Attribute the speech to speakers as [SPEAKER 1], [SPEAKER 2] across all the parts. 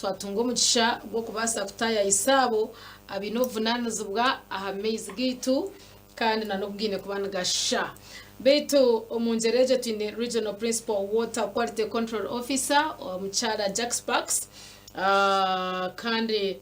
[SPEAKER 1] twatunga umugisha bwo kubasa kutaya isabo abinovunanizibwa aha maize gitu kandi nanobwine kubana gasha beto omunjereje tine regional principal water quality control officer omuchara Jack Sparks kandi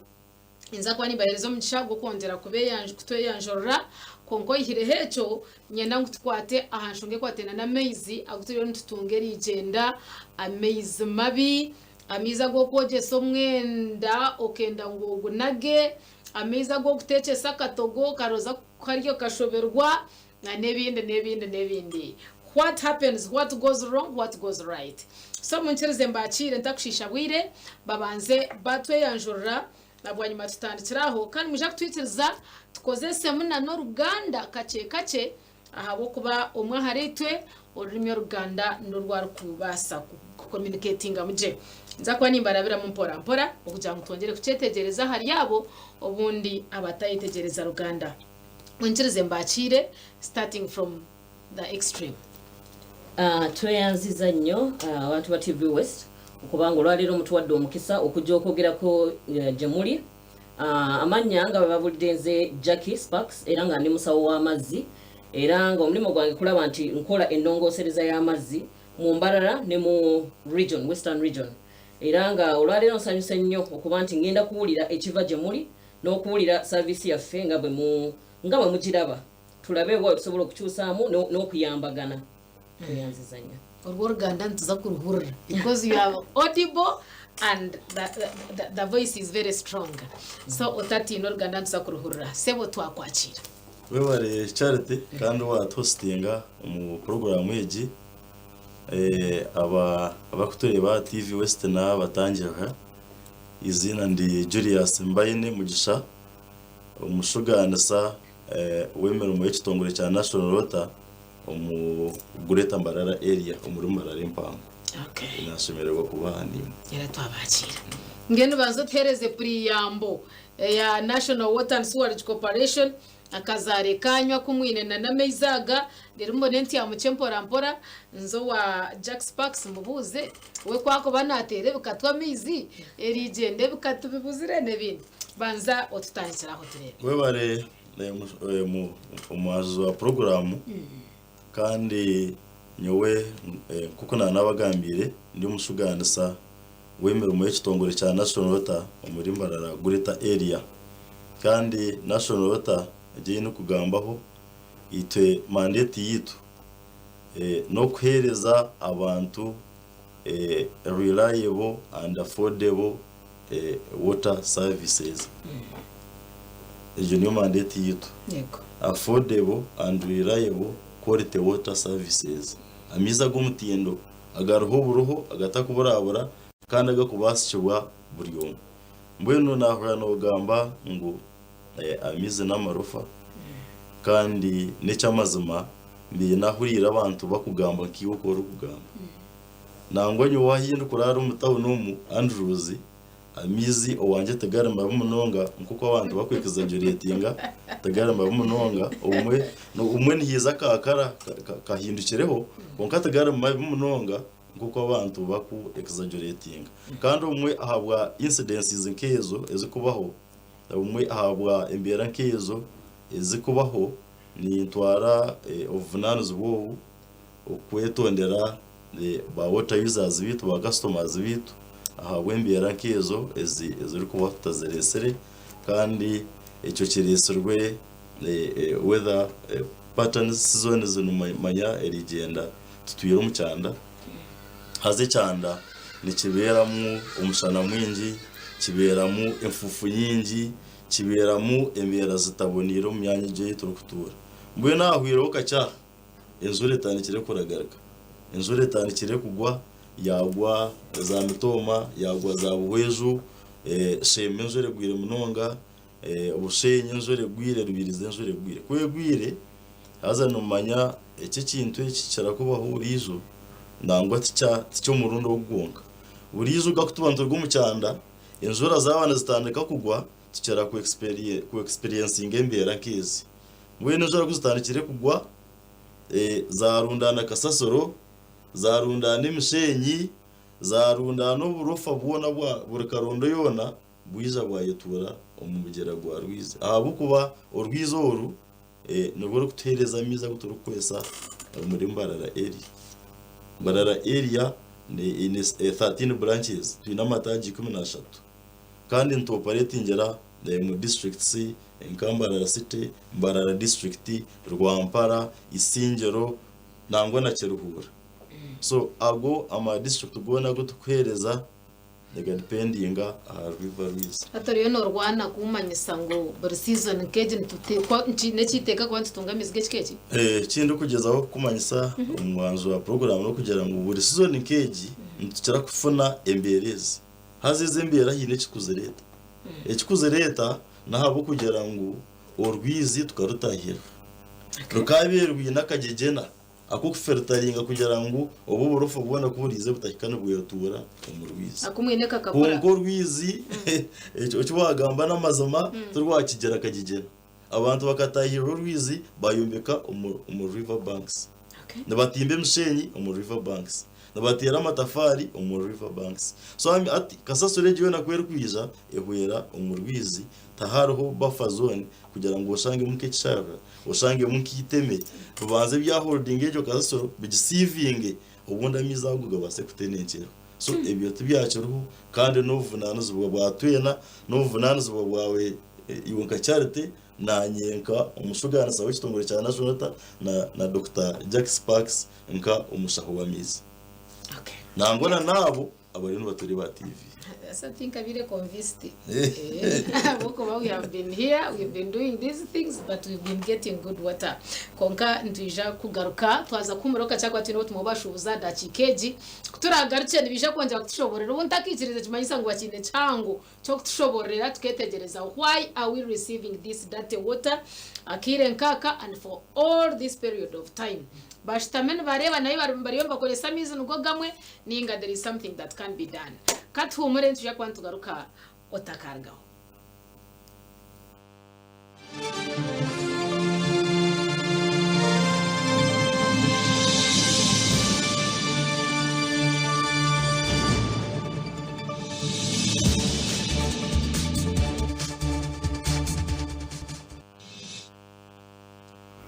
[SPEAKER 1] inza kwani baherezo mugisha bwo kongera kutoyanjorora konko ihire hecho nyenda ngutwate ahanshonge kwatena na maize aguturiyo ntutungeri igenda amaize mabi amiza go kogesa omwenda okenda ngo gunage amiza go gutecesa akatogo karoza kariyo kashoberwa na nebindi what happens, what goes wrong, what goes right. So munchereze mbakire ntakushisha bwire babanze batwe yanjorora nabwanyuma tutandikiraho kandi muja kutwitiriza tukozese muna no Ruganda kace ahabo kuba omwe haretwe ururimi Ruganda ndurwa rukubasa communicating muje nza kwa nimbarabira mu mpora okugira ngo twongere kucetegereza hari yabo obundi abatayitegereza Ruganda munchereze mbakire starting from the extreme.
[SPEAKER 2] Tweyanziza nnyo abantu ba TV West okubanga olwaliro mutuwadde omukisa okujja okwogerako gye muli. Amanya nga babulidde nze Jackie Sparks era nga ndi musawo w'amazzi era nga omulimu gwange kulaba nti nkola ennongoosereza y'amazzi mu Mbarara ne mu region, Western region. Era nga olwaliro nsanyuse nnyo okuba nti ngenda kuwulira ekiva gye muli n'okuwulira service yaffe nga bwe mugiraba tulabe bwa tusobola okukyusaamu n'okuyambagana. Tweyanziza nnyo.
[SPEAKER 1] Olwo Ruganda ntuza kuruhurira because you are audible and the voice is very strong. So otati no Ruganda ntuza kuruhurira sebo twakwakira.
[SPEAKER 3] Webare Charity kandi wa hostinga mu program yeji abakutureba TV West na batangira izina ndi Julius Mbayine Mugisha umushuganisa wemera mu ekitongore cya National Water Greater Mbarara area muri Mbarara impango.
[SPEAKER 1] Okay.
[SPEAKER 3] Nashemererwa kubahani.
[SPEAKER 1] Yara twabakira. Ngeno banzo tereze priyambo ya National Water and Sewerage Corporation akazare kanywa kumwine na meizaga rero mbonenti ya muchempora nzo wa Jack Sparks mubuze we kwako banatere bikatwa mizi erigende bikatubibuzire nebindi banza otutangiraho turebe
[SPEAKER 3] we bare mu wa program kandi nyowe kuko nabagambire ndi mushuganisa wemera mu ekitongore cya National Water muri Mbarara Greater area kandi National Water agiye no kugambaho ite mandate yitu no kuhereza abantu reliable and affordable water services. Ejo niyo mandate yitu.
[SPEAKER 1] Yego.
[SPEAKER 3] Affordable and reliable quality water services. Amiza gumutiendo agaruho buruho agatakuburabura kandi agakubashyirwa buri yomwe. Mbweno nahora no gamba ngo amize n'amarufa kandi n'ecyamazima mbiye nahurira abantu bakugamba kiyo ko rukugamba nangwanyo wahindu kurara umutawo n'umu Andrews amizi owanje tegaramba bumunonga nkuko abantu bakwikiza Juliettinga tegaramba bumunonga umwe nihiza kakara kahindukireho konka tegaramba bumunonga nkuko abantu baku exaggerating kandi umwe ahabwa incidences nkezo ezikubaho umwe ahabwa imbera nkezo ezikubaho ni ntwara ovunanzo bo okwetondera ba water users bitu ba customers bitu ahabwa imbera nkezo eziri kuba tutazeresere kandi icyo kireserwe weather patterns zone zinumanya erigenda tutuyira umucyanda haze cyanda ni kiberamu umushana mwinji kiberamu emfufu nyingi kiberamu emera zitabonira mu myanya je turukutura mbwe nahwira okacha enzure tanikire kuragaruka enzure tanikire kugwa yagwa za mitoma yagwa za buhweju sheme enzure gwire munonga obushenye enzure gwire rubirize enzure gwire kwegwire haza numanya iki kintu ekikira kubaho urizo ndangwa cyo murundo w'ugonga urizo ugakutubantu rw'umucyanda enzura zabana zitandika kugwa tukera ku experience ingembera kizi mwene zora kuzitandikire kugwa zarundana kasasoro zarundana imishenyi zarunda n'uburofa bwona bwa buri karondo yona bwiza bwayitura omubugera gwa rwiza ahabukuba orwiza oru nibwo rukutereza amiza guturukwesa muri Mbarara area ni 13 branches twina mataji 13 kandi ntoperatingera mu district C Mbarara city Mbarara district Rwampara Isingero nangwa na Kiruhura so ago ama district gona gutukwereza daga dependinga river rwiza
[SPEAKER 1] atariyo no Rwanda kumanyisa ngo buri season keje ntutekwa neciteka kwa ntungamiza geke
[SPEAKER 3] kindi kugezaho kumanyisa umwanzo wa program no kugera ngo buri season keje ntukira kufuna emberezi hazize mbera hine kikuze leta ekikuze leta nahabo kugera ngo orwizi tukarutahira rukaberwi nakagegena ako kufertaringa kugira ngo obo burofu bubona kuburize butakikana buyotura umurwizi
[SPEAKER 1] akumwineka kakora
[SPEAKER 3] ngo rwizi cyo wagamba n'amazama turwakigera kagigena abantu bakatahira rwizi bayombeka river banks nabatimbe mshenyi river banks nabatera amatafari river banks so ati kasasore giwe nakwera kwiza ehwera rwizi tahariho buffer zone kugira ngo ushange muke cyara ushange mukiteme tubanze bya holding ejo kasasoro bigisiving ubundi amizaguga base kutenenkera so ebyo tubyaciruho kandi n'ubuvunanizo bwatwena n'ubuvunanizo bwawe iwonka charity na nyenka umushugana sawe kitongore cya national na Dr. Jack Sparks nka umushaho wa mizi nangona nabo abarino baturi ba TV.
[SPEAKER 1] I think I really convinced. We have been here, we've been doing these things, but we've been getting good water. Konka ntwija kugaruka twaza kumuroka cyangwa twino tumubashuza dakikeji kuturagaruke nibija kongera kutushoborera ubu ntakikirize kimanyisa ngo bakine cyango cyo kutushoborera tuketegereza why are we receiving this dirty water akire nkaka and for all this period of time bashitamen bareba nayo bariyo bakoresa mizi nugo gamwe ninga there is something that can be done kathumure ntuje kwantugaruka otakargaho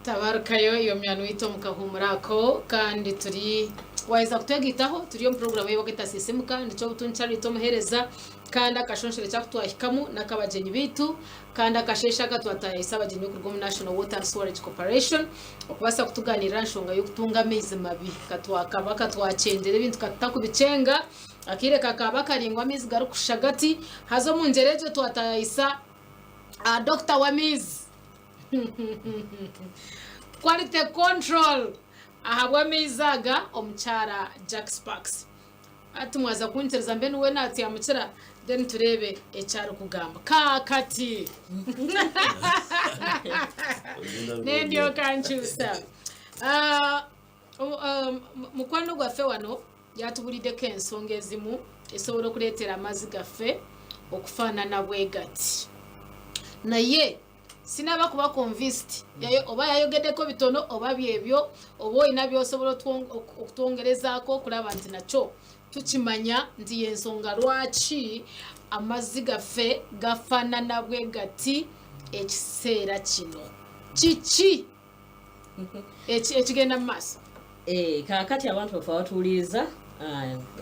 [SPEAKER 1] tabarkayo iyo myanu ito mukahumurako kandi turi waiza kutwegitaho turi yo program yo gita system kandi cyo butunchari to muhereza kandi akashonshire cyakutwahikamu nakabajenyi bitu kandi akashesha gatwatayisa abajenyi ku Rwanda National Water Storage Corporation okubasa kutuganira nshonga yo kutunga amezi mabi katwakaba katwacendere bintu katakubicenga akire kakaba karingwa amezi garukushagati hazo munjerejo twatayisa Dr. Wamiz quality control ahabwa mizaga omchara Jack Sparks atumwaza kuntereza mbene we nati yamukira then turebe ecyaro kugamba kakati nendio kanchusa mukwano gwafe wano yatubulide kensonga ezimu esobora kuletera amazi gafe okufana na bwegati naye sinaba kuba convinced yayo oba yayogedeko bitono oba byebyo obo inabyo sobolo okutwongereza ko kulaba nti nacho tukimanya ndi yensonga lwachi amaziga fe gafana nabwe gati ekiseera kino chichi ekigenda maso
[SPEAKER 2] kakati abantu bafa watuliza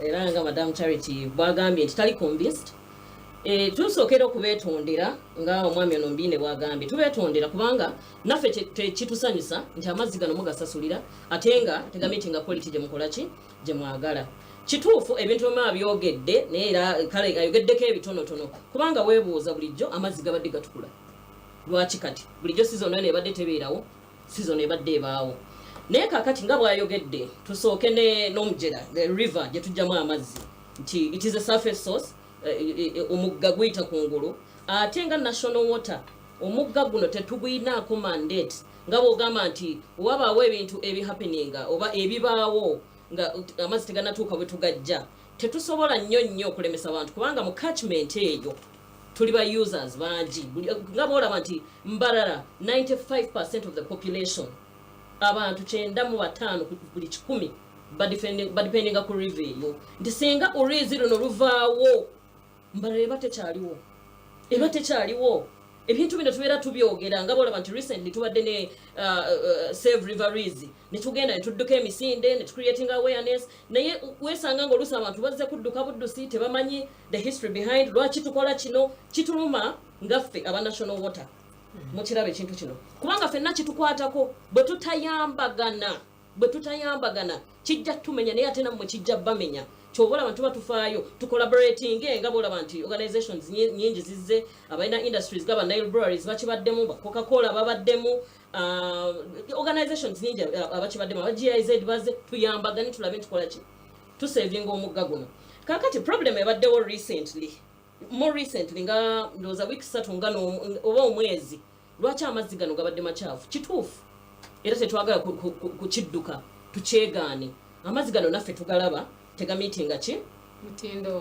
[SPEAKER 2] era nga Madam Charity bwagambye tali convinced tusokera okubetondera nga omwami onombine bwagambye tubetondera kubanga naffe kitusanyusa nti amazzi gano mugasasulira atenga tegamitinga politi gye mukolaki gye mwagala kituufu ebintu bima byogedde neera kale ayogeddeko ebitonotono kubanga weebuuza bulijjo amazzi gabadde gatukula lwaki kati bulijjo season eno ebadde tebeerawo season ebadde ebaawo naye kakati nga bwayogedde tusooke n'omugera the river gye tujjamu amazzi nti it is a surface source omugga gwita kungulu ate nga national water omugga guno tetugwinaako mandate nga bwogamba nti wabaawo ebintu ebihappeninga oba ebibaawo nga amazzi teganatuuka bwe tugajja tetusobola nnyo okulemesa abantu kubanga mu catchment eyo tuli ba users bangi nga bwolaba nti Mbarara 95% of the population abantu 95 buli 100 badependinga ku river eyo nti singa oriizi luno luvaawo mbala eba tekyaliwo ebintu bino tubeera tubyogera nga bolaba nti recently tubadde ne save riveries ne tugenda ne tudduka emisinde ne tucreating awareness naye weesanga ng'oluusi abantu bazze kudduka buddusi tebamanyi the history behind lwaki tukola kino kituluma ngaffe aba national water mukiraba ekintu kino kubanga ffenna kitukwatako bwe tutayambagana kijja tumenya naye ate nammwe kijja bamenya kyobola abantu batufaayo tucollaborating nga bolaba nti organizations nyingi zizze abalina industries gaba Nile breweries bakibaddemu ba Coca-Cola babaddemu organizations nyingi abakibaddemu aba GIZ bazze tuyambagane tulabe tukola ki tusavinga omugga guno kakati problem ebaddewo more recently nga ndoza week 3 nga oba omwezi lwaki amazzi gano gabadde makyafu kituufu era tetwagala kukidduka tukyegaane amazzi gano naffe tugalaba tegamitinga ki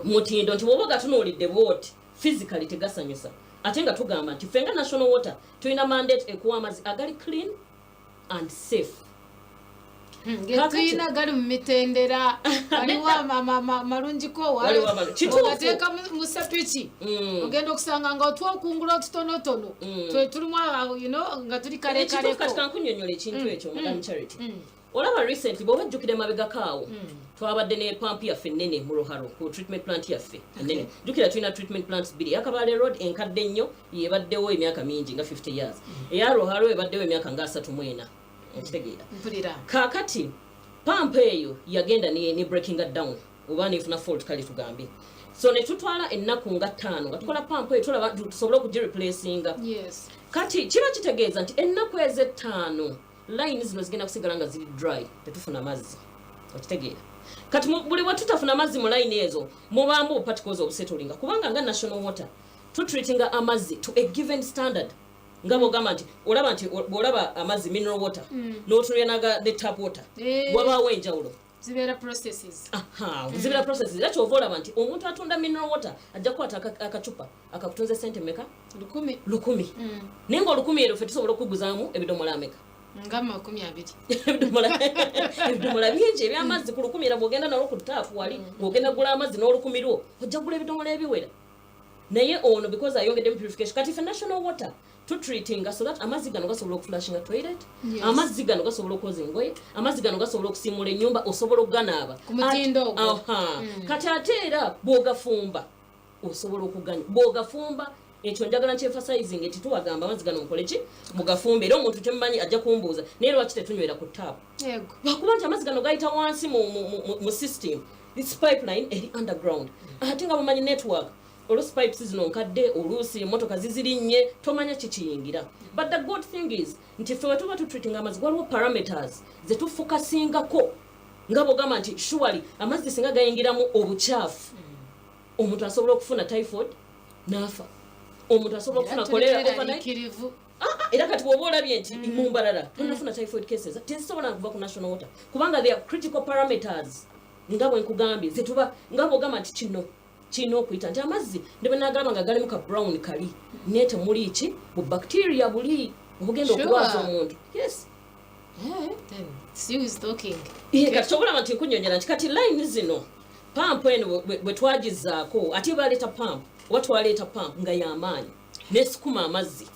[SPEAKER 2] mutindo nti bwoba gatunuulidde bwoti physically tegasanyusa ate nga tugamba nti fenga national water tulina mandate ekuwa amazzi agali clean and safe
[SPEAKER 1] Getuyina gali mu mitendera waliwo malungiko ogateeka mu sepiki ogenda okusanga nga otwokungula otutonotono tulimu nga tuli kalekaleko
[SPEAKER 2] kankunyonyola ekintu ekyo Madam Charity olaba recently bw'obajjukira emabegakaawo twabadde ne pampu yaffe ennene mu Ruharo ku treatment plant yaffe ennene jjukira tulina treatment plants 2 Yakabale road enkadde nnyo yebaddewo emyaka mingi nga 50 years eya Ruharo ebaddewo emyaka nga 34 ekitegeera kakati pampu eyo yagenda ne breaking it down oba nefuna fault kale tugambe so ne tutwala ennaku nga 5 nga tukola pampu eyo tulaba tusobola okugireplacinga kati kiba kitegeeza nti ennaku eze 5 lines zino zigenda kusigala nga ziri dry tetufuna mazzi okitegeera kati buli bwe tutafuna mazzi mu line ezo mubambu particles obusettlinga kubanga nga national water tutreatinga amazzi to a given standard nga bogamba nti olaba amazzi mineral water n'otulenaga ne tap water wabaawo enjawulo
[SPEAKER 1] zibeera processes
[SPEAKER 2] era kyova olaba nti omuntu atunda mineral water ajja kukwata akacupa akakutunze sente meka 10 naye nga 10 ero ffe tusobola okuguzaamu ebidomola ameka
[SPEAKER 1] nga 20
[SPEAKER 2] ebidomola bingi ebyamazzi ku 10 era bw'ogenda nalwo ku taapu wali ng'ogenda gula amazzi n'olukumi lwo ojja kugula ebidomola ebiwera naye ono because ayongedde purification kati ffe national water tutreatinga so that amazzi gano gasobola okuflashinga toilet amazzi gano gasobola okwoza engoye amazzi gano gasobola okusiimula ennyumba osobola okuganaaba
[SPEAKER 1] ku mutindo ogwo
[SPEAKER 2] kati ate era bw'ogafumba osobola okuganya bw'ogafumba ekyo njagala nkyemphasizing nti tuwagamba amazzi gano mukole ki mugafumba era omuntu kyemumanyi ajja kumbuuza naye lwaki tetunywera ku taapu lwakuba nti amazzi gano gayita wansi mu system this pipeline eri underground ate nga bumanyi network oluusi pipes zino nkadde oluusi emmotoka zizirinnye tomanya kikiyingira but the good thing is nti ffe wetuba tutreatinga amazzi waliwo parameters zetufokasingako nga bwogamba nti surely amazzi singa gayingiramu obukyafu omuntu asobola okufuna typhoid n'afa omuntu asobola okufuna kolera era kati bw'oba olabye nti mumbalala tonafuna typhoid cases tezisobola kuva ku national water kubanga there are critical parameters nga bwe nkugambye zetuba nga bwogamba nti kino okuyita nti amazzi ndebe nagamba nga galimu ka brown kali naye temuli ki bu bacteria buli obugenda okulwaza omuntu kati kyobulaba nti nkunyonyola nti kati line zino pampu eno bwe twagizaako ate baleeta pampu oba twaleeta pampu nga y'amaanyi nesukuma amazzi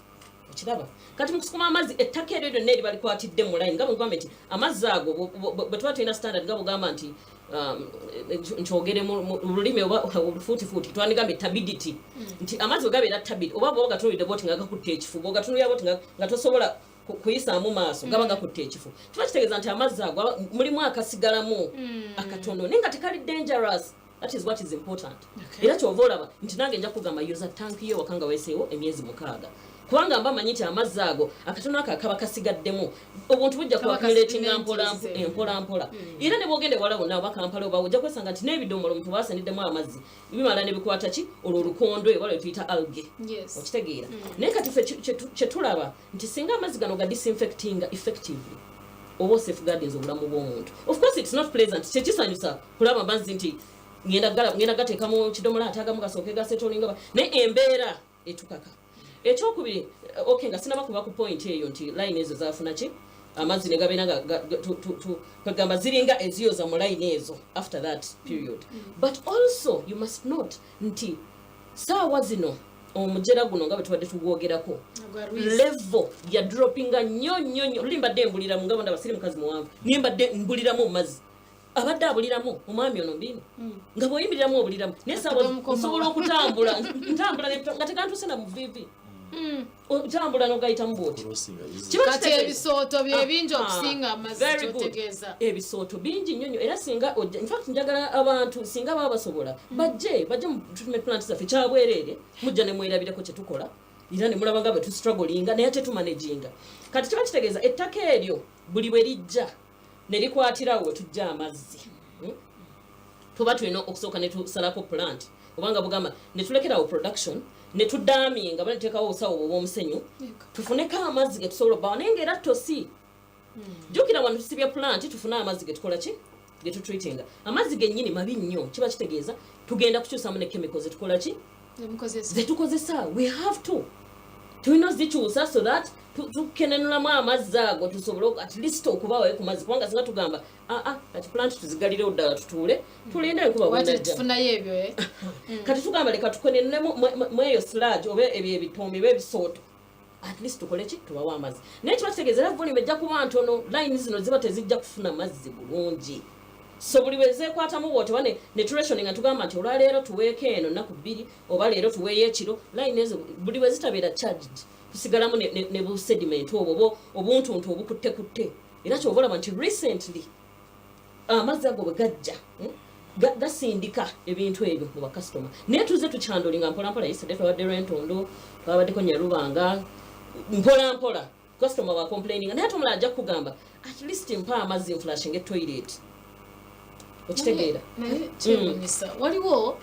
[SPEAKER 2] okiraba kati mukusukuma amazzi ettaka eryo lyonna eri balikwatidde mu line nga bwegamba nti amazzi ago bwe tuba tulina standard nga bwegamba nti nkyogere mu lulimi oba olufuutifuuti twandigambe tabidity nti amazzi bwegabeera tabidi oba bwogatunulidde boti nga gakutte ekifu bwogatunulira boti nga tosobola kuyisaamu maaso gaba gakutte ekifu kiba kitegeeza nti amazzi ago mulimu akasigalamu akatono naye nga tekali dangerous. That is what is important. Era kyova olaba nti nange nja kugamba user tank yo wakanga weeseewo emyezi 6 kubanga mba manyi nti amazzi ago akatono akaba kasigaddemu obuntu bujja kuaccumulatinga mpola era ne bwogende wala bonna oba Kampala oba ojja kwesanga nti n'ebidomola omuntu bwaseniddemu amazzi bimala ne bikwata ki olulukondo eba lwe tuyita algae okitegeera naye kati ffe kyetulaba nti singa amazzi gano ga disinfectinga effectively oba safeguarding obulamu bw'omuntu. Of course it's not pleasant kyekisanyusa kulaba amazzi nti ngenda gateeka mu kidomola atagamu gasooke gasetolinga naye embeera etukaka. Ekyokubiri nga sinaba kuba ku point eyo nti line ezo zaafuna ki amazzi ne gabeera kwegamba ziringa eziyoza mu line ezo after that period. But also you must note nti saawa zino omujera guno nga bwe tubadde tugwogerako level ya droppinga nnyo limbadde mbulira mu ngabonda basiri mukazi muwanvu nimbadde mbuliramu mu mazzi abadde abuliramu omwami ono mbino nga bw'oyimiriramu obuliramu naye saawa osobola okutambula ntambula nga tekantuse na mu vivi otambula n'ogayitamu bwoti
[SPEAKER 1] kati ebisooto bye bingi okusinga amazzi kyotegeeza
[SPEAKER 2] ebisooto bingi nnyo era singa ojja infact njagala abantu singa baba basobola bajje mu treatment plant zaffe kyabwereere mujja ne mwerabirako kye tukola era ne mulaba nga bwe tustrugglinga naye ate tumanaginga kati kiba kitegeeza ettaka eryo buli bwe lijja ne likwatirawo we tujja amazzi tuba tulina okusooka ne tusalako plant obanga bugamba ne tulekerawo production ne tudaaminga bale teekawo obusawo obw'omusenyu tufuneko amazzi ge tusobola obbawo naye ng'era tosi jjukira wano tusibya plant tufune amazzi ge tukola ki ge tutreatinga amazzi gennyini mabi nnyo kiba kitegeeza tugenda kukyusamu ne chemicals zetukola ki zetukozesa we have to tulina zikyusa so that tukenenulamu amazzi ago tusobole at least okubawayo ku mazzi kubanga singa tugamba kati plant tuzigalirewo ddala tutuule tulinde enkuba
[SPEAKER 1] bwenajjatufunayo ebyo
[SPEAKER 2] kati tugamba leka tukenenulemu mu eyo sludge oba ebyo ebitombi oba ebisooto at least tukole ki tubawo amazzi naye kiba kitegeeza era volume ejja kuba ntono line zino ziba tezijja kufuna mazzi bulungi so buli bwe zeekwatamu bwoti oba ne turationing nga tugamba nti olwaleero tuweeko eno nnaku 2 oba leero tuweeyo ekiro line ezo buli bwe zitabeera charged tusigalamu ne bu sediment obwo obuntuntu obukutte era kyoba olaba nti recently amazzi ago bwe gajja gasindika ebintu ebyo mu bakasitoma naye tuze tukyandolinga mpolampola yesterday twawadde Lwentondo twabaddeko Nyalubanga mpolampola kasitoma wa complaining naye ate omulala ajja kugamba at least mpa amazzi nflashinga etoilet okitegeera
[SPEAKER 1] kyewuunyisa waliwo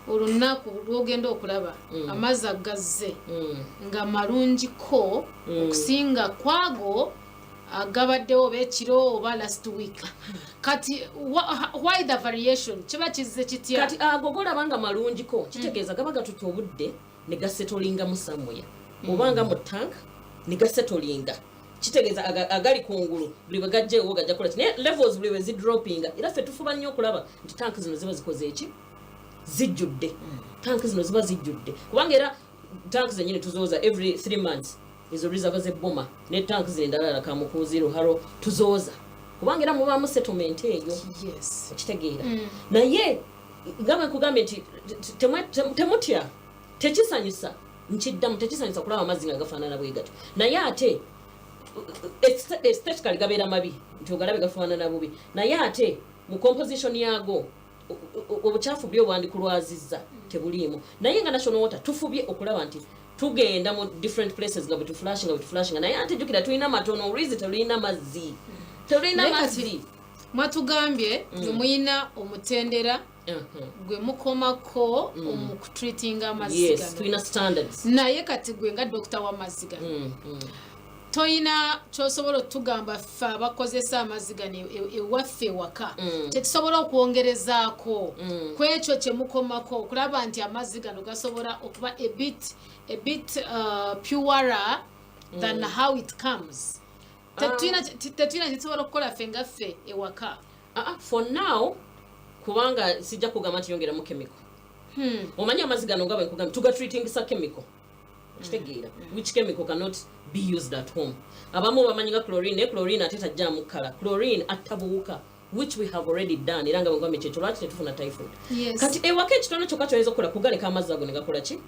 [SPEAKER 1] olunaku lwogenda okulaba amazzi agazze nga malungiko okusinga kwago agabaddewo oba ekiro oba last week kati why the variation kiba kizze kitya
[SPEAKER 2] kati ago golabanga malungiko kitegeeza gaba gatuta obudde ne gasetolinga mu somewhere obanga mu tank ne gasetolinga kitegeeza agali kungulu buli bwe gajjeewo gajja kola naye levels buli bwe zidroppinga era ffe tufuba nnyo okulaba nti tank zino ziba zikoze eki zijjudde tank zino ziba zijjudde kubanga era tank zennyini tuzooza every 3 months ezo reserve z'ebboma ne tank zino endala Kamukuzi Ruharo tuzooza kubanga era mubaamu settlement eyo okitegeera naye nga bwe nkugambye nti temutya tekisanyusa nkiddamu tekisanyusa kulaba amazzi nga gafaanana bwe gatyo naye ate aesthetically gabeera mabi nti ogalabe gafaanana bubi naye ate mu composition yago obukyafu byo bwandikulwazizza tebuliimu naye nga national water tufubye okulaba nti tugenda mu different places nga bwetuflashinga naye ate jjukira tulina matono olwizi tulina mazzi
[SPEAKER 1] mwatugambye muyina omutendera gwe mukomako omukutreatinga amazzi gano
[SPEAKER 2] tulina standards
[SPEAKER 1] naye kati gwe nga dokita w'amazzi gano toyina kyosobola otugamba ffe abakozesa amazzi gano ewaffe ewaka tetusobola okwongerezaako ku ekyo kye mukomako okulaba nti amazzi gano gasobola okuba a bit purer than how it comes tetulina kyetusobola okukola ffe nga ffe ewaka
[SPEAKER 2] for now kubanga sijja kugamba nti yongeramu chemical omanyi amazzi gano nga bwe nkugambye tugatreatingisa chemical kitegeera which chemical cannot be used at home abamu bamanyi nga chlorine ate tajjaamu kkala chlorine attabuwuka which we have already done era nga bwe nkugambye kyekyo lwaki tetufuna typhoid kati ewaka ekitono kyokka kyoyinza okukola kugaleka amazzi ago ne gakola ki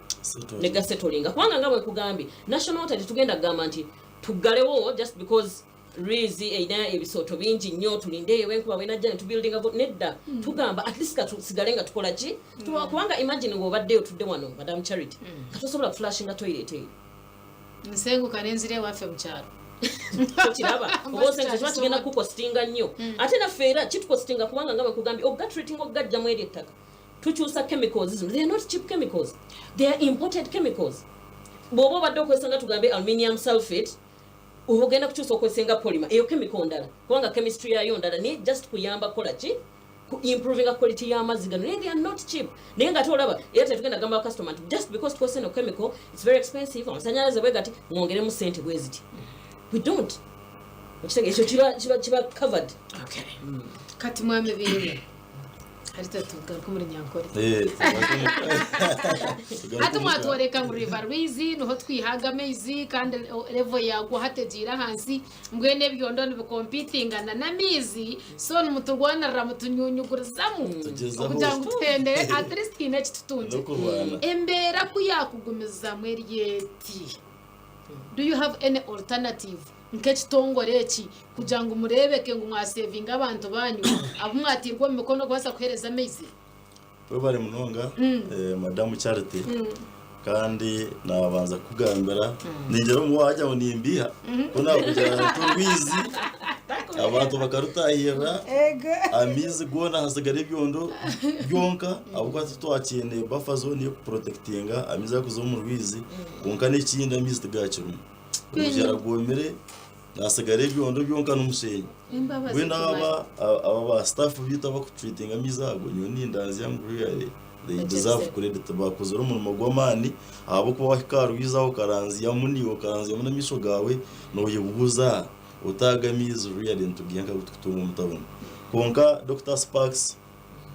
[SPEAKER 2] ne gasetolinga kubanga nga bwe nkugambye national water tetugenda kugamba nti tuggalewo just because rizi eyina ebisooto bingi nnyo tulindeeyo enkuba bwenajja ne tubuildinga nedda tugamba at least katusigale nga tukola ki kubanga imagine ng'obaddeyo tudde wano Madam Charity katosobola kuflashinga toilet eyo
[SPEAKER 1] nsenguka nenzire ewaffe mu kyalo
[SPEAKER 2] kiraba oba osenze kiba kigenda kukostinga nnyo ate naffe era kitukostinga kubanga nga bwe nkugambye ogatreating ogajjamu eri ettaka tukyusa chemicals zino they are not cheap chemicals they are imported chemicals bw'oba obadde okozesa nga tugambe aluminium sulfate ogenda kukyusa okwesenga polymer eyo chemical ndala kubanga chemistry yayo ndala naye just kuyamba kola ki ku improving quality y'amazzi gano naye they are not cheap naye nga tolaba era tetugenda gamba customer just because tukose no chemical it's very expensive amasanyalaze bwe gati mwongeremu sente bwe ziti we don't ekitegezo kiba covered.
[SPEAKER 1] Okay. Kati mwame bimwe harita tugaruka muri Nyankore hati mwatworeka muri River Rwizi niho twihaga amezi kandi level yago hategira hansi mbwene byondo nibikompitingana na mizi so numuturwanira mutunyunyugurizamu kugira ngo twende at least kinechi tutunze embera kuyakugumiza mweriyeti. Do you have any alternative nk'ekitongoreki kugira ngo murebeke ngo mwasaving abantu banyu abo mwatirwa mu mikono kwasa kuhereza amezi
[SPEAKER 3] we bari munonga Madame Charity kandi nabanza kugambira ningero mu wajya ngo nimbiha ko nakugera turwizi abantu bakarutahira amizi gona hasigara ibyondo byonka ahubwo twakene buffer zone yo protectinga amiza kuzo mu rwizi konka n'ikindi amizi tugakiruma kugera gomere nasigara ibyondo byonka n'umusenyi wenda aba staff bita bakutreating amiza go nyoni ndazi yangu really they deserve credit bakuzura umuntu magwamani abo kuba karuizaho karanzi yamuniyo karanzi yamuna misho gawe no yibuza utagamiza really ntugiyenga gututunga mutabona konka Dr. Sparks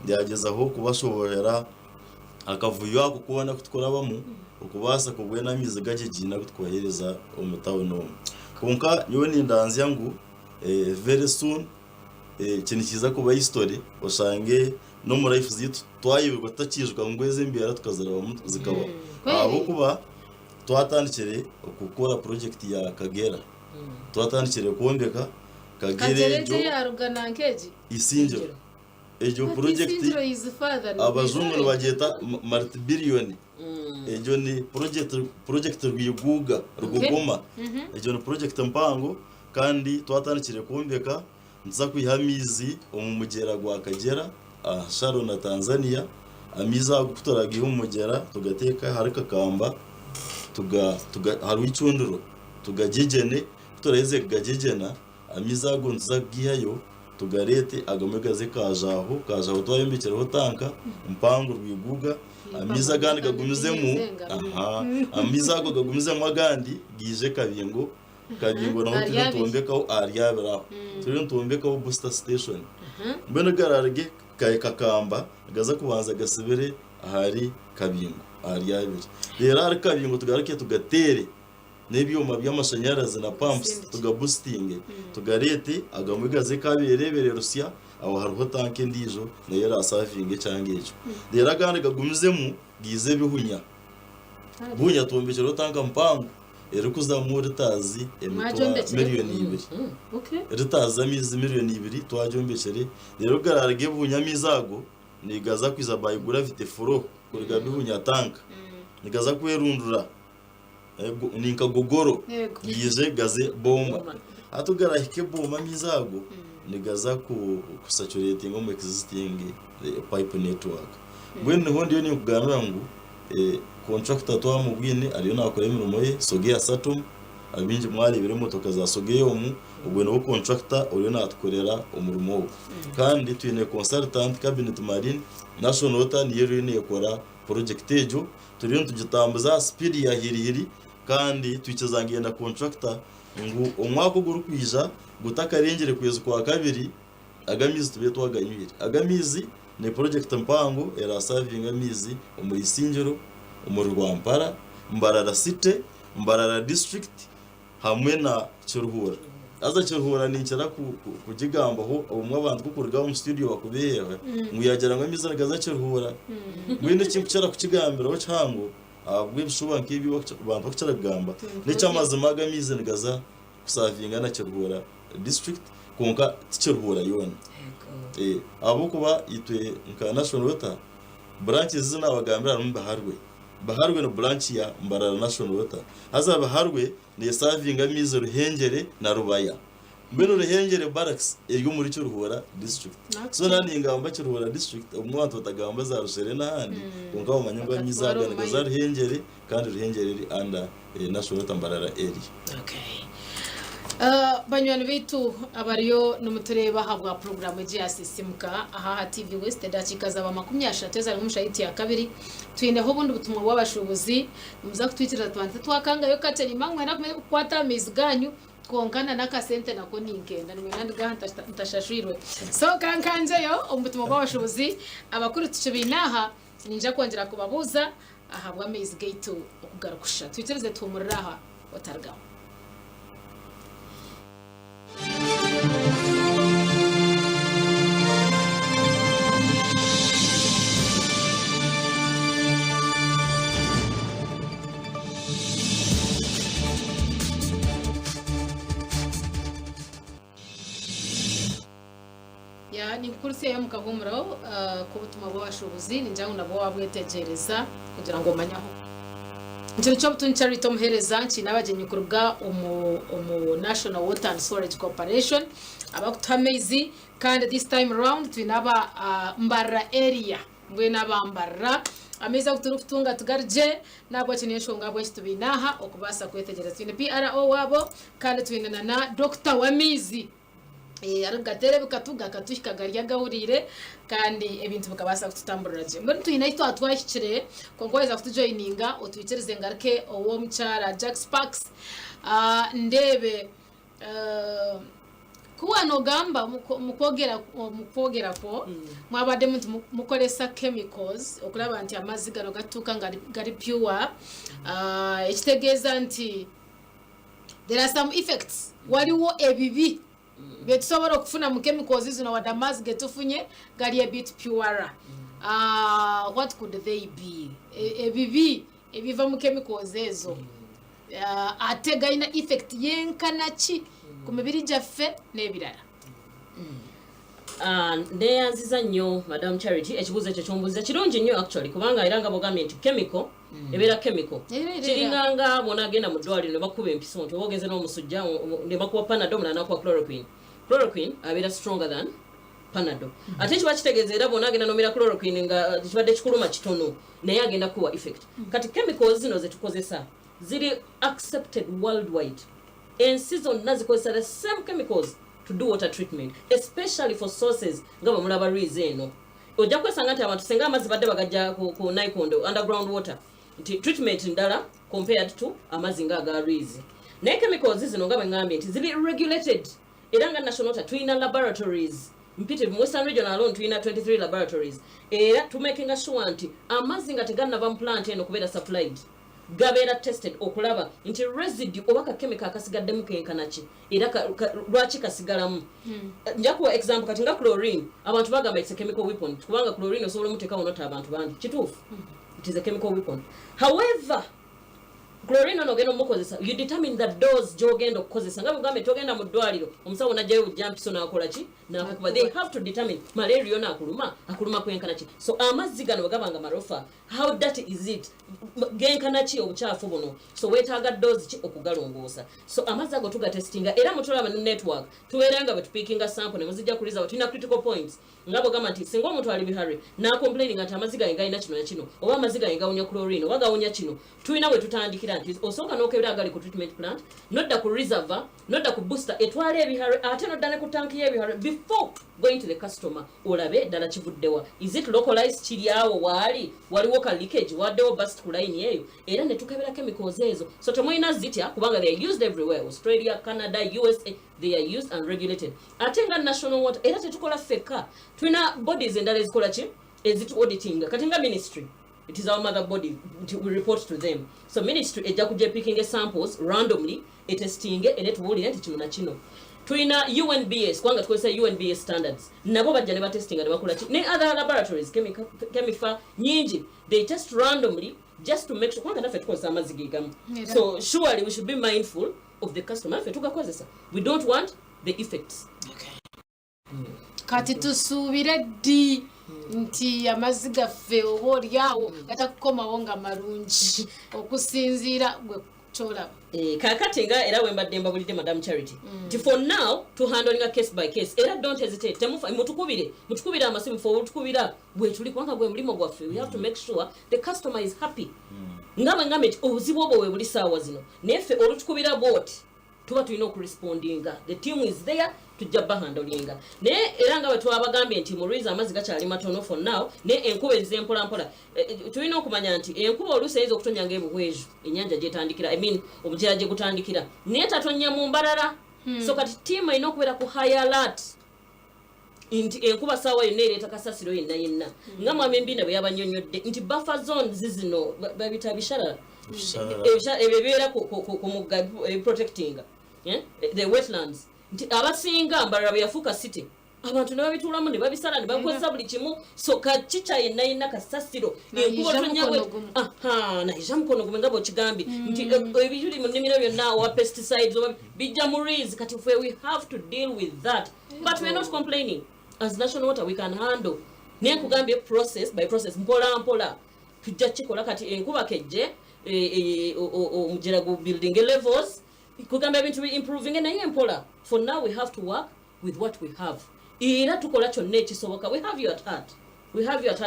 [SPEAKER 3] yagezaho kubashoborera akavuyo ako kubona kutwara bamu ukubasa kubwena mizi gake gina gutwohereza umutabono konka nyoni ndanzi yangu very soon kintu kiza kuba history usange no mu life zitu twayibirwa takijwa ngweze mbera tukazara zikaba abo kuba twatandikire ukukora project ya Kagera twatandikire kuombeka Kagere
[SPEAKER 1] jo yarugana nkeji
[SPEAKER 3] isingiro ejo project abazungu bageta multi-billion ejo ni project rwiguga rugugoma ejo ni project mpango kandi twatandikire kuombeka nza kwihamizi umumugera gwa Kagera Sharo na Tanzania amiza gutoragiye umugera tugateka harika kamba haru icunduro tugagegene tureze gagegena amiza gonza gihayo tugarete agamegaze kajaho twayembekeraho tanka mpango rwiguga amiza gandi gagumizemu amiza go gagumizemu agandi gije kabingo naho tumbekaho aryabiraho tumbekaho booster station mbene gararge kakamba gaza kubanza gasibere ahari kabingo aryabira rero ari kabingo tugaruke tugatere nebyuma by'amashanyarazi na pumps tugaboosting tugarete agamugaze kaberebere Russia aho hariho tanke ndijo nayo rasavinge cyangejo rero agandi gagumizemu gize bihunya bunya tumbekero tanka mpango ero kuzamura tazi miliyoni 2
[SPEAKER 1] okay
[SPEAKER 3] ritaza mizi miliyoni 2 twajombekere rero gararge bunyamizago nigaza kwiza bayigura vite furo kuriga bihunya tanka nigaza kwerundura ninka gogoro yize gaze bomba atugarahike bomba mizago nigaza kusaturate ngo mu existing pipe network bwene hondi ni kuganira ngo contractor twa mu bwine ariyo nakora imirimo ye soge ya Saturn abinje mwari bire motoka za soge yo mu ubwo no contractor uriyo natkorera umurimo kandi twine consultant cabinet marine national water niyo rene yakora project ejo turiyo tugitambuza speed ya hirihiri kandi twicezangenda contractor ngo umwako guru kwija gutakarengere kwezi kwa kabiri agamizi tube twaganyira agamizi ne project mpango era serving amizi muri Singiro umuri Rwampara Mbarara city Mbarara district hamwe na Cyuruhura aza Cyuruhura ninkera kugigamba ho umwe abantu kukurga mu studio bakubeyewe nguyagera ngo amizi gaza Cyuruhura mwine kimcara kukigambira wacango abwe bishoboka nkibi abantu bakicaragamba n'icyamaze magamizi ngaza kusavinga na Cyuruhura district konka Cyuruhura yone abo kuba itwe nka national water branches zina bagambira mu baharwe no branch ya Mbarara national water hazaba harwe ne savinga mizo ruhengere na Rubaya mbeno ruhengere barracks yo muri Cyuruhura district so nani ngamba Cyuruhura district umwantu batagamba za rushere nahandi konka mu manyunga mizaga ngaza ruhengere kandi ruhengere ri under national water Mbarara area
[SPEAKER 1] okay banywani bitu abariyo numutureba habwa program y'asisimuka aha TV West dakika zaba 23 zari mushayiti ya kabiri twinde ho bundi butumwa bw'abashobozi muza kutwitira twante twakanga yo kateni mangwe na kwata miziganyu konkana n'akasente nako ningenda nimwe ndigaha ntashashwirwe so kankanjeyo umutima w'abashobozi abakuru tucibinaha ninja kongera kubabuza ahabwa Amaze Gate okugarukusha twitereze tumuriraha watargaho ni kurse ya mukagumuro ko butuma bw'abashobozi ninjangu nabo wabwetegereza kugira ngo manyaho Njye cyo butunchari tomuhereza nabagennye kurubwa umu National Water and Storage Corporation abakuta Amaze kandi this time around twinaba mbara area mbwe nabambara Amaze kuturufutunga tugarje nabwo kinesho ngabwo kitubinaha okubasa kwetegereza twine PRO wabo kandi twinana na Dr. Amaze gatere bikatuga katushikagarya gahurire kandi ebintu bikabasa kututamburira je mbere tuyina ito atwashikire konkweza kutujoininga otwicereze ngarke owo mchara Jack Sparks ndebe kuwa no gamba mukogera ko mwabade muntu mukolesa chemicals okulaba anti amazi gano gatuka ngari pure ekitegeza nti there are some effects waliwo ebibi betusobora okufuna mu chemicals zino wadamazi getufunye gali a bit purer what could they be ebibi ebiva mu chemicals ezo ate gaina effect yenkanachi ku mibiri jaffe n'ebirala
[SPEAKER 2] ndeyanziza nnyo Madam Charity ekibuzo ekyo kyombuza kirungi nnyo actually kubanga era nga bogambye nti chemical ebera chemical kiringanga bona agenda mu ddwaliro ne bakuba empiso nti obogeze n'omusujja ne bakuba Panadol mulala nakuba chloroquine abera stronger than Panadol ate kiba kitegeeza era bona agenda nomera chloroquine nga kibadde kikuluma kitono naye agenda kuwa effect kati chemicals zino zetukozesa ziri accepted worldwide ensi zonna zikozesa the same chemicals to do water treatment, especially for sources ngaba mulaba reason eno ojja kwesanga nti abantu senga amazzi badde bagajja ku Nayikondo underground water treatment ndala compared to amazzi nga aga reason ne chemicals zino ngaba ngambe nti zili regulated era nga national water twina laboratories mpite mu Western region alone twina 23 laboratories era to making sure nti amazzi nga teganava mu plant eno kubera supplied gabera tested okulaba nti residue obaka chemical akasigadde mu kenkanachi era lwachi kasigalamu njakuwa example kati nga chlorine abantu bagamba it's a chemical weapon kubanga chlorine osobola muteka onota abantu bandi kituufu it is a chemical weapon however chlorine no geno mukozesa you determine the dose jogendo kukozesa nga bugambe togenda mu ddwaliro omusawo najjayo ujampiso nakola ki nakuba they have to determine malaria yona akuluma kwenkanachi so amazzi gano bagabanga marofa how dirty is it genkanachi obuchafu buno so wetaaga dose ki okugalongoosa so amazzi ago tuga testinga era mutulaba network tuweranga betupikinga sample ne muzijja kuliza watina critical points ngabo gama nti singo omuntu ali bihari na complaining ati amazzi gainga ina kino na kino oba amazzi gainga unya chlorine waga unya kino tuina we tutandikira nti osonga nokebera gali ku treatment plant nodda ku reservoir nodda ku booster etwale ebihari ate nodda ne ku tank y'ebihari before going to the customer olabe dala kivuddewa is it localized chiliawo waliwo ka leakage waddewo burst ku line eyo era ne tukebera chemicals ezo so temwina zitya kubanga they are used everywhere Australia Canada USA they are used and regulated atenga national water era tetukola feka twina bodies endala ezikola ki ezit auditing katenga ministry it is our mother body we report to them so ministry ejja kujja picking samples randomly testing netubulira nti kino na kino twina UNBS kwanga tukozesa UNBS standards nabo bajja ne testing ne bakola ki ne other laboratories chemical nyingi they test randomly just to make sure kwanga nafe tukozesa amazzi gigamu so surely we should be mindful of the customer fe tugakozesa we don't want the effects
[SPEAKER 1] kati tusubire ddi nti amazzi gaffe oboolyawo gatakukomawo nga malungi okusinziira gwe kyolaba
[SPEAKER 2] kakati nga era wembadde mbabulidde Madam Charity for now to handling a case by case era don't hesitate temufa mutukubire amasimu for mutukubira bwe tuli kwanga gwe mulimo gwaffe we have to make sure the customer is happy ngambe obuzibu obwo we buli saawa zino neffe olutukubira bwoti tuba tulina okurespondinga the team is there tujja bahandolinga naye era nga bwe twabagambye nti mu Ruizi amazzi gakyali matono for now ne enkuba ezize mpola mpola tulina okumanya nti enkuba oluusi eyinza okutonya ng'ebuhweju ennyanja gyetandikira omugyera gye gutandikira naye tatonya mu mbalala so kati tiimu erina okubeera ku high alert nti enkuba saawa yonna ereeta kasasiro yenna nga mwami Embinda bwe yabannyonnyodde nti buffer zones zino babita bisharara ebyo bibeera ku mugga protecting the wetlands nti abasinga mbalala bwe yafuuka city abantu ne babituulamu ne babisala ne bakozesa buli kimu so kakica yenna kasasiro enkuba naija mukono gume nga bw'okigambye nti ebijuli mu nnimiro byonna owa pesticides bijja mu Ruizi kati we have to deal with that but we are not complaining as national water we can handle naye nkugambye process by process mpola tujja kikola kati enkuba kejje omugyera gu building levels kugambye ebintu improving naye mpola for now we have to work with what we have era tukola kyonna ekisoboka we have your heart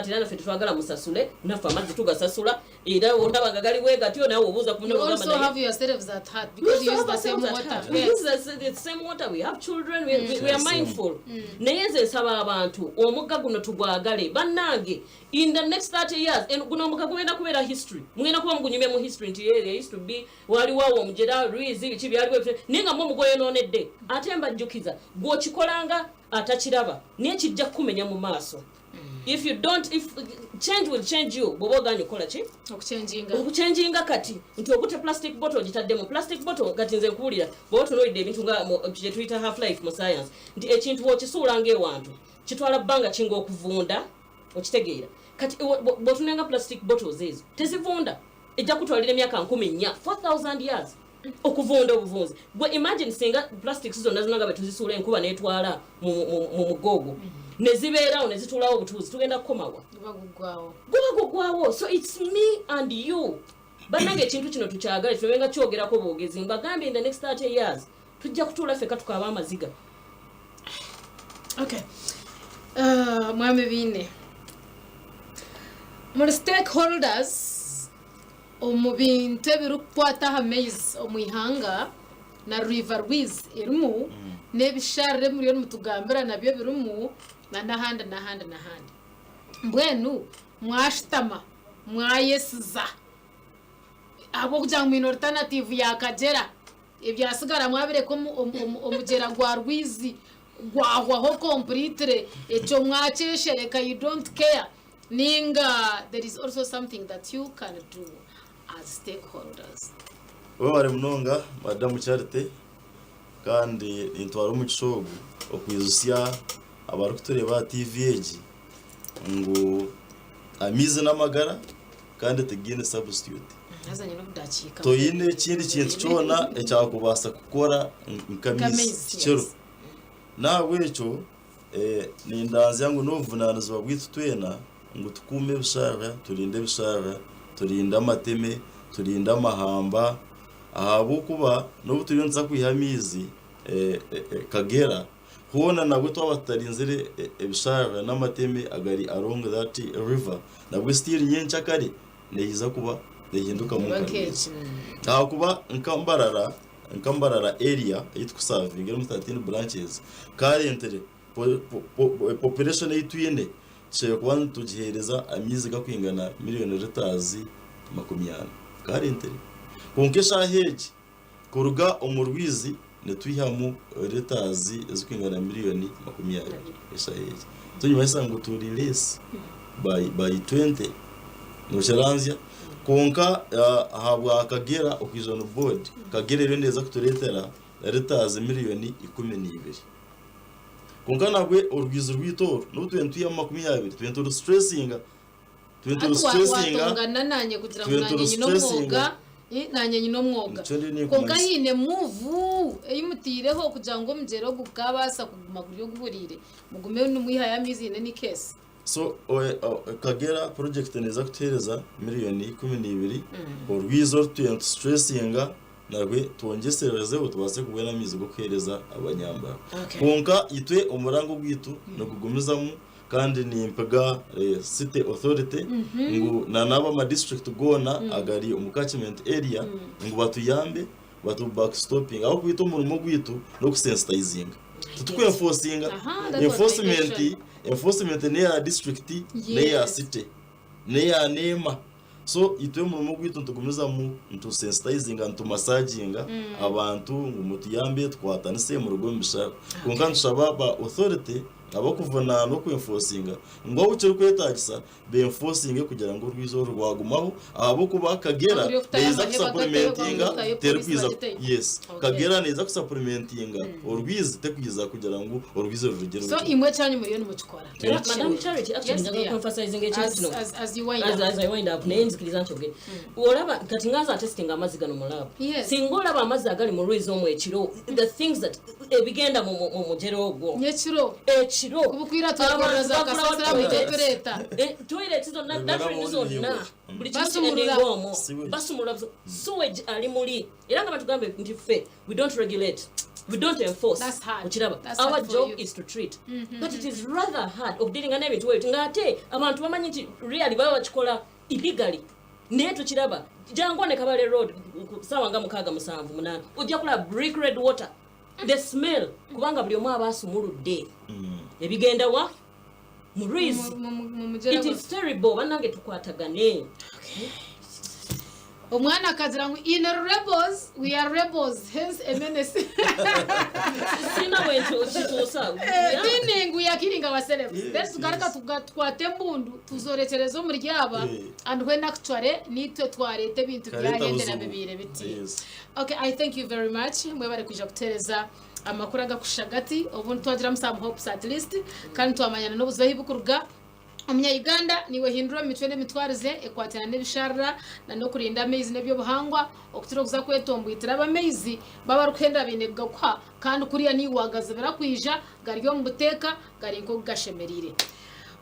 [SPEAKER 2] era naffe tetwagala musasule naffe amazzi tugasasula era olaba nga gali bwe gatyo nawe obuuza ku
[SPEAKER 1] you also have yourselves at heart because you use the same water.
[SPEAKER 2] We use the same water, we have children, we are mindful. Naye nze nsaba abantu omugga guno tugwagale bannange in the next 30 years guno omugga gugenda kubeera history mugenda kuba mugunyumye mu history nti there used to be waliwo omugyera Ruizi biki byaliwo naye nga mugoye noonedde ate mbajjukiza gwokikolanga atakiraba naye kijja kumenya mu maaso. If change will change you bobo ganyu kola chi okuchanginga kati nti okute plastic bottle gitaddemu plastic bottle kati nze nkuwulira bo tunoidde ebintu nga kye tuyita half life mu science nti ekintu wokisuulanga ewantu kitwala bbanga kinga okuvunda okitegeera kati botunenga plastic bottles ezo tezivunda ejja kutwalira emyaka 10 4000 years okuvunda obuvunzi gwe imagine singa plastics zonna zinanga betuzisuula enkuba netwala mu mugogo nezibeerawo nezitulawo obutuuzi tugenda kukomawa gubagugwawo so it's me and you bannange ekintu kino tukyagale tubenga kyogerako boogezi mbagambye in the next 30 years tujja kutuula ffe katukaaba amaziga.
[SPEAKER 1] Okay, mwami Bine muri stakeholders omu bintu ebirukukwata aha maize omu ihanga na River Ruizi erimu n'ebisharre muriyo nimutugambira nabyo birimu n'ahandi mbwenu mwashitama mwayesiza abo kugira ngo alternative yakagera ebyasigara mwabireko omugyera gwa Ruizi gwahwaho completely ekyo mwakeshereka you don't care ninga there is also something that you can do as stakeholders.
[SPEAKER 3] Webare munonga Madamu Charite kandi intwara umugishogo okwizusya abarukutureba TVG ngo amize n'amagara kandi tegine substitute
[SPEAKER 1] azanye no kudacika
[SPEAKER 3] toyine ikindi kintu cyona ecyakubasa gukora nkamizi kiro nawe cyo nindanze yangu novunanizo bwithu twena ngo tukume bishara turinde bishara turinda amateme turinda amahamba ahabo kuba no turiyonza kwihamizi Kagera hona nabwo twabatarinzire ebishara n'amateme agari along that river nabwo still nyencha kare neyiza kuba nehinduka mu kanisa kuba nkambarara area yitwa serving mu 13 branches currently population yituyene cyo kuba tugihereza amizi gakwingana miliyoni liters 20 currently konkesha heji kuruga omurwizi netwihamu liters ezikwingana miliyoni 20 esha heji tunyumasa ngo turi less by 20 no charanzia konka habwa Akagera okizona board Kagera rero neza kuturetera liters miliyoni 12 konka nagwe urwizo rwitoro no 20 stressinga
[SPEAKER 1] ngana nanye kugira ngo nanye nyino mwoga konka hine move eyimutireho kugira ngo mjero gukabasa kuguma kuri yo guburire mugume n'umwiha yamizi ne case
[SPEAKER 3] so Kagera project neza kutereza miliyoni 12 urwizo stressinga nagwe tuongesereze utubase kubwena mizi gukereza abanyamba konka itwe umurango gwitu no kugumizamo kandi ni mpega city authority ngo nanaba ma district gona agari umukachment area ngo batuyambe batu backstopping aho kwita umurimo gwitu no kusensitizinga tutukwenforcinga enforcement ne ya district ne ya city ne ya nema so itwe umurimo gwitu tugumiza mu tusensitizinga ntumasaginga abantu ngumutiyambe twatanise mu rugo mbishaka kunka nshaba ba authority abakuvana no kwenforcinga ngo ucyo kwetagisa be enforcing kugira ngo rwizo rwagumaho abo kuba Kagera neza supplementinga terkwiza yes Kagera neza supplementinga orwize tekwiza kugira ngo orwizo rugero
[SPEAKER 1] so imwe cyane muri yo nimukikora
[SPEAKER 2] Madam Charity actually ndaga emphasizing ekintu
[SPEAKER 1] as you wind
[SPEAKER 2] as I wind up names kilizancho ge olaba kati ngaza testing amaziga no mulaba singola ba amazi agali mu rwizo mu ekiro the things that ebigenda mu mujero ogwo
[SPEAKER 1] nyekiro kubukwira twakoreza kasasira bitepereta
[SPEAKER 2] toilet zo na different zo na buli kintu basumula sewage ali muri era nga batugambe nti fe we don't regulate, we don't enforce. Our job is to treat. But it is rather hard of dealing an event where ngate abantu bamanyi nti really baba bakikola illegally netu kiraba jangone Kabale road sawa nga mukaga musanvu munana ujja kula brick red water the smell kubanga buli omwa basumuludde ebigenda wa murizi it is terrible banange tukwatagane
[SPEAKER 1] omwana kazira ngo in rebels we are rebels hence a menace
[SPEAKER 2] sina wento tutusa
[SPEAKER 1] meaning we are killing ourselves let's garaka tugatwate mbundu tuzorekereza umuryaba and when actually nitwe twarete bintu byahende na bibire biti okay I thank you very much mwebare kuja kutereza amakuru agakushagati obuntu twagira musam hopes at least kandi twamanyana n'ubuzahi bukuruga Umunya-Uganda niwe hindura mitwende mitwarize ekwatana n'ibisharra na no kurinda amezi nebyo buhangwa okutira kuza kwetombwitira abamezi baba rukenda binega kwa kandi kuriya ni wagaze barakwija garyo mu buteka gari nko gashemerire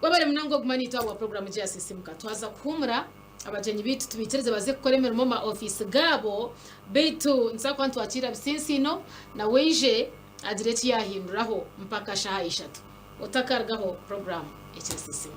[SPEAKER 1] babare munango gumanita wa program ya sisimka twaza kuhumura abajenyi bitu tubitereze baze kukoremera mu ma office gabo betu nsa kwantu wakira bisinsino na weje adireti yahinduraho mpaka shaha 3 utakargaho program HSC